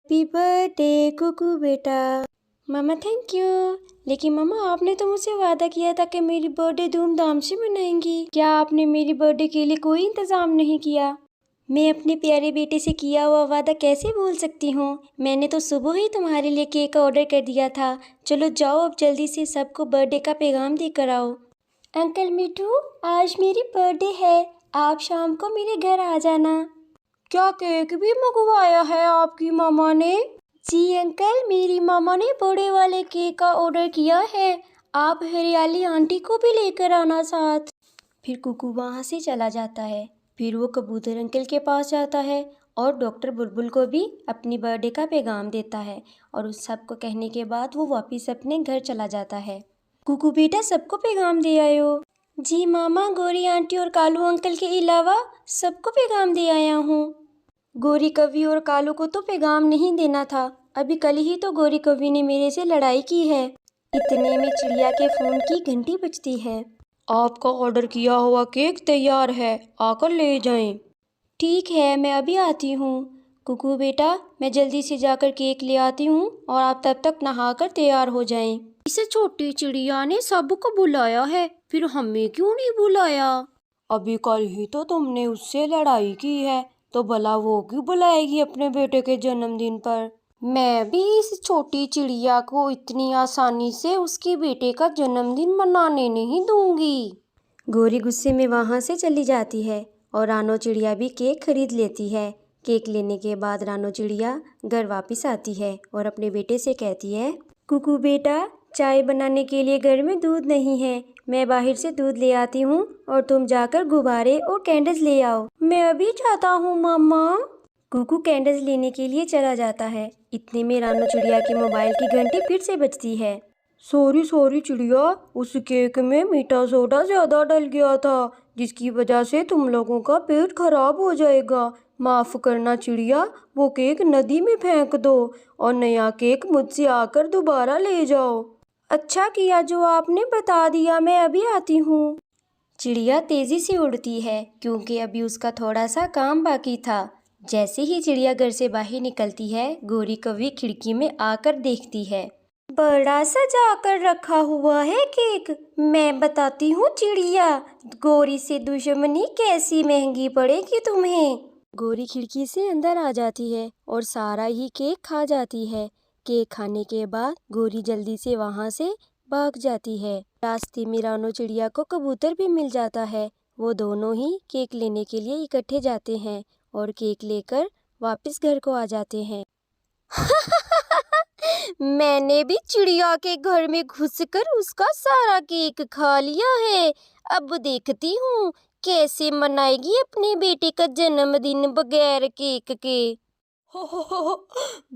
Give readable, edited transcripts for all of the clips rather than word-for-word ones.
Happy birthday Kuku बेटा। मामा thank you. लेकिन मामा आपने तो मुझसे वादा किया था कि मेरी बर्थडे धूमधाम से मनाएंगी। क्या आपने मेरी बर्थडे के लिए कोई इंतजाम नहीं किया? मैं अपने प्यारे बेटे से किया हुआ वादा कैसे भूल सकती हूँ। मैंने तो सुबह ही तुम्हारे लिए केक ऑर्डर कर दिया था। चलो जाओ अब जल्दी से सबको बर्थडे का पैगाम देकर आओ। अंकल मिठू, आज मेरी बर्थडे है, आप शाम को मेरे घर आ जाना। क्या केक भी मंगवाया है आपकी मामा ने? जी अंकल, मेरी मामा ने बड़े वाले केक का ऑर्डर किया है। आप हरियाली आंटी को भी लेकर आना साथ। फिर कुकू वहाँ से चला जाता है। फिर वो कबूतर अंकल के पास जाता है और डॉक्टर बुलबुल को भी अपनी बर्थडे का पैगाम देता है। और उस सब को कहने के बाद वो वापस अपने घर चला जाता है। कुकू बेटा, सबको पैगाम दे आयो? जी मामा, गौरी आंटी और कालू अंकल के अलावा सबको पैगाम दे आया हूँ। गौरी कवि और कालू को तो पैगाम नहीं देना था। अभी कल ही तो गौरी कवि ने मेरे से लड़ाई की है। इतने में चिड़िया के फ़ोन की घंटी बजती है। आपका ऑर्डर किया हुआ केक तैयार है, आकर ले जाएं। ठीक है, मैं अभी आती हूँ। कुकू बेटा, मैं जल्दी से जाकर केक ले आती हूँ और आप तब तक नहाकर तैयार हो जाएं। इस छोटी चिड़िया ने सबको बुलाया है, फिर हमें क्यों नहीं बुलाया? अभी कल ही तो तुमने उससे लड़ाई की है, तो भला वो क्यों बुलाएगी अपने बेटे के जन्मदिन पर? मैं भी इस छोटी चिड़िया को इतनी आसानी से उसके बेटे का जन्मदिन मनाने नहीं दूंगी। गौरी गुस्से में वहाँ से चली जाती है और रानो चिड़िया भी केक खरीद लेती है। केक लेने के बाद रानो चिड़िया घर वापस आती है और अपने बेटे से कहती है, कुकू बेटा, चाय बनाने के लिए घर में दूध नहीं है, मैं बाहर से दूध ले आती हूँ और तुम जाकर गुब्बारे और कैंडल्स ले आओ। मैं अभी जाता हूँ मामा। कुकू कैंडल्स लेने के लिए चला जाता है। इतने में रानो चिड़िया की मोबाइल की घंटी फिर से बजती है। सॉरी चिड़िया, उस केक में मीठा सोडा ज़्यादा डल गया था, जिसकी वजह से तुम लोगों का पेट खराब हो जाएगा। माफ़ करना चिड़िया, वो केक नदी में फेंक दो और नया केक मुझसे आकर दोबारा ले जाओ। अच्छा किया जो आपने बता दिया, मैं अभी आती हूँ। चिड़िया तेज़ी से उड़ती है क्योंकि अभी उसका थोड़ा सा काम बाकी था। जैसे ही चिड़िया घर से बाहर निकलती है, गौरी कवि खिड़की में आकर देखती है। बड़ा सजा कर रखा हुआ है केक। मैं बताती हूँ चिड़िया, गौरी से दुश्मनी कैसी महंगी पड़ेगी तुम्हें। गौरी खिड़की से अंदर आ जाती है और सारा ही केक खा जाती है। केक खाने के बाद गौरी जल्दी से वहाँ से भाग जाती है। रास्ते में रानो चिड़िया को कबूतर भी मिल जाता है। वो दोनों ही केक लेने के लिए इकट्ठे जाते हैं और केक लेकर वापस घर को आ जाते हैं। मैंने भी चिड़िया के घर में घुसकर उसका सारा केक खा लिया है। अब देखती हूँ कैसे मनाएगी अपने बेटे का जन्मदिन बगैर केक के।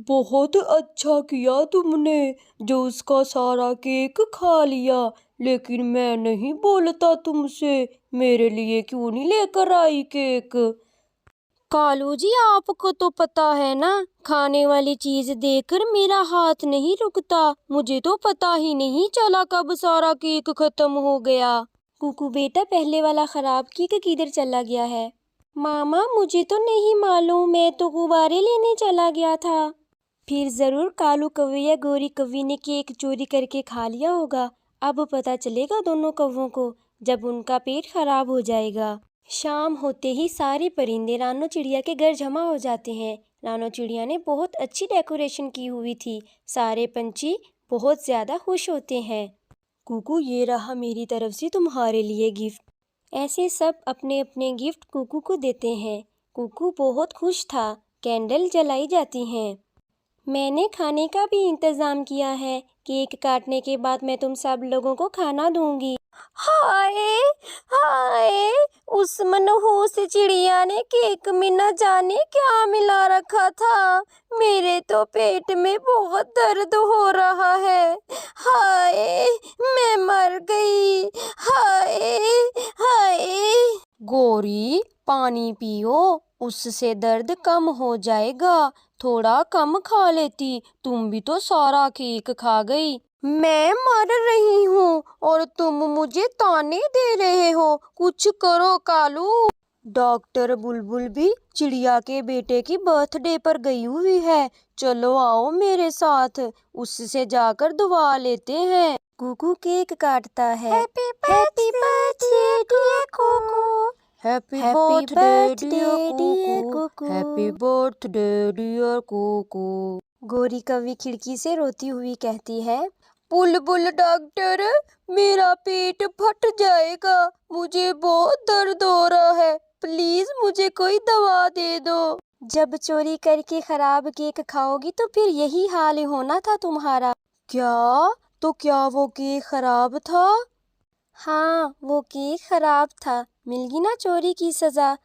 बहुत अच्छा किया तुमने जो उसका सारा केक खा लिया, लेकिन मैं नहीं बोलता तुमसे, मेरे लिए क्यों नहीं लेकर आई केक? कालू जी, आपको तो पता है ना, खाने वाली चीज देखकर मेरा हाथ नहीं रुकता। मुझे तो पता ही नहीं चला कब सारा केक खत्म हो गया। कुकू बेटा, पहले वाला खराब केक किधर चला गया है? मामा, मुझे तो नहीं मालूम, मैं तो गुब्बारे लेने चला गया था। फिर जरूर कालू कौवे या गौरी कौवी ने केक चोरी करके खा लिया होगा। अब पता चलेगा दोनों कौवों को जब उनका पेट खराब हो जाएगा। शाम होते ही सारे परिंदे रानो चिड़िया के घर जमा हो जाते हैं। रानो चिड़िया ने बहुत अच्छी डेकोरेशन की हुई थी। सारे पंछी बहुत ज़्यादा खुश होते हैं। कुकू, ये रहा मेरी तरफ से तुम्हारे लिए गिफ्ट। ऐसे सब अपने अपने गिफ्ट कुकू को देते हैं। कुकू बहुत खुश था। कैंडल जलाई जाती हैं। मैंने खाने का भी इंतज़ाम किया है। केक काटने के बाद मैं तुम सब लोगों को खाना दूंगी। हाय हाय, उस मनहूस चिड़िया ने केक में न जाने क्या मिला रखा था। मेरे तो पेट में बहुत दर्द हो रहा है। हाय, मैं मर गई। हाय हाय। गौरी, पानी पियो, उससे दर्द कम हो जाएगा। थोड़ा कम खा लेती, तुम भी तो सारा केक खा गई। मैं मर रही हूँ और तुम मुझे ताने दे रहे हो। कुछ करो कालू। डॉक्टर बुलबुल भी चिड़िया के बेटे की बर्थडे पर गई हुई है। चलो आओ मेरे साथ, उससे जाकर दुआ लेते हैं। कुकू केक काटता है। Happy birthday dear Kuku. Happy birthday dear Kuku. Happy birthday dear Kuku. गोरी कौवी खिड़की से रोती हुई कहती है, बुलबुल डॉक्टर, मेरा पेट फट जाएगा, मुझे बहुत दर्द हो रहा है, प्लीज मुझे कोई दवा दे दो। जब चोरी करके खराब केक खाओगी तो फिर यही हाल होना था तुम्हारा। क्या? तो क्या वो केक खराब था? हाँ, वो केक खराब था। मिल गई ना चोरी की सजा।